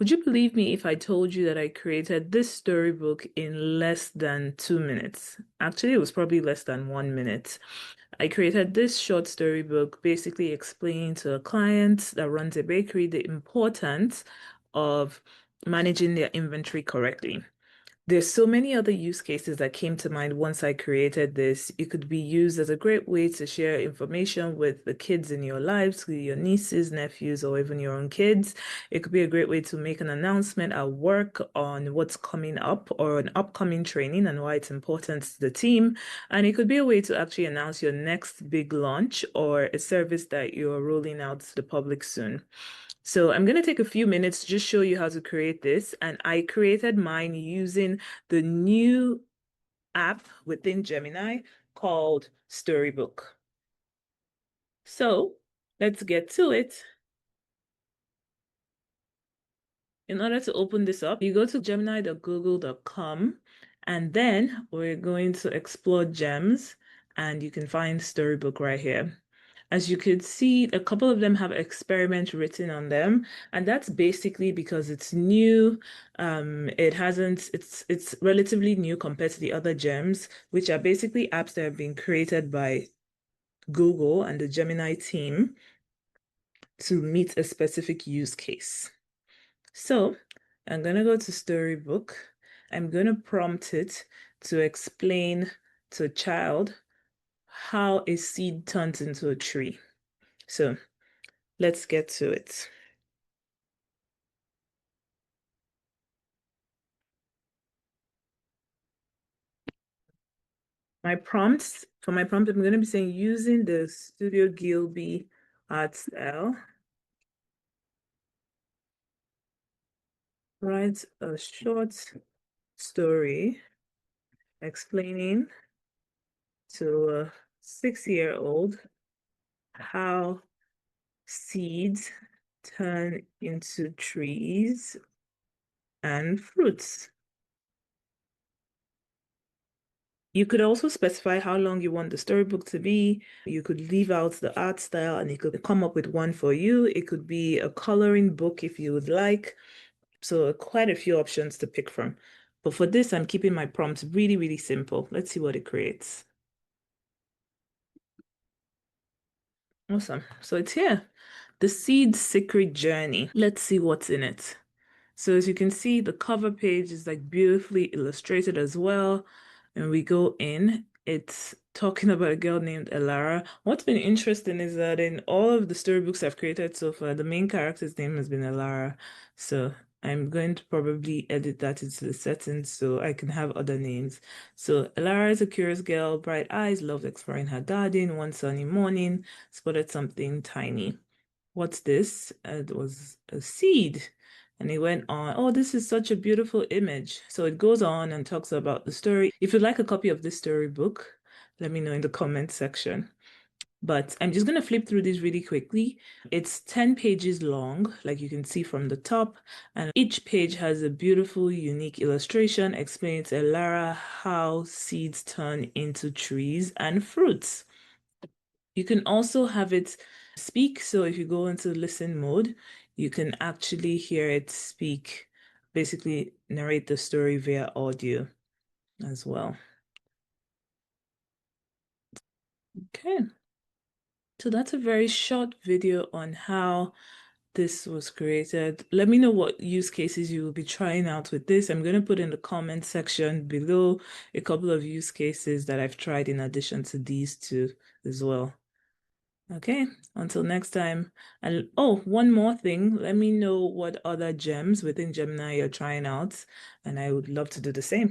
Would you believe me if I told you that I created this storybook in less than 2 minutes? Actually, it was probably less than 1 minute. I created this short storybook basically explaining to a client that runs a bakery the importance of managing their inventory correctly. There's so many other use cases that came to mind once I created this. It could be used as a great way to share information with the kids in your lives, with your nieces, nephews, or even your own kids. It could be a great way to make an announcement at work on what's coming up or an upcoming training and why it's important to the team. And it could be a way to actually announce your next big launch or a service that you're rolling out to the public soon. So I'm going to take a few minutes to just show you how to create this. And I created mine using the new app within Gemini called Storybook. So let's get to it. In order to open this up, you go to gemini.google.com and then we're going to explore gems and you can find Storybook right here. As you could see, a couple of them have experiment written on them, and that's basically because it's new. It's relatively new compared to the other gems, which are basically apps that have been created by Google and the Gemini team to meet a specific use case. So I'm going to go to Storybook. I'm going to prompt it to explain to a child how a seed turns into a tree. So let's get to it. For my prompt, I'm going to be saying using the Studio Gilby art style, write a short story explaining to a 6-year-old how seeds turn into trees and fruits. You could also specify how long you want the storybook to be. You could leave out the art style and it could come up with one for you. It could be a coloring book if you would like. So quite a few options to pick from. But for this, I'm keeping my prompts really, really simple. Let's see what it creates. Awesome. So it's here. The Seed's Secret Journey. Let's see what's in it. So as you can see, the cover page is like beautifully illustrated as well. And we go in, it's talking about a girl named Elara. What's been interesting is that in all of the storybooks I've created so far, the main character's name has been Elara. So I'm going to probably edit that into the settings so I can have other names. So Elara is a curious girl, bright eyes, loves exploring her garden. One sunny morning, spotted something tiny. What's this? It was a seed. And he went on, oh, this is such a beautiful image. So it goes on and talks about the story. If you'd like a copy of this storybook, let me know in the comment section. But I'm just going to flip through this really quickly. It's 10 pages long, like you can see from the top. And each page has a beautiful, unique illustration explaining to Lara how seeds turn into trees and fruits. You can also have it speak. So if you go into listen mode, you can actually hear it speak, basically narrate the story via audio as well. Okay. So that's a very short video on how this was created. Let me know what use cases you will be trying out with this. I'm going to put in the comment section below a couple of use cases that I've tried in addition to these two as well. Okay, until next time. And oh, one more thing. Let me know what other gems within Gemini you're trying out, and I would love to do the same.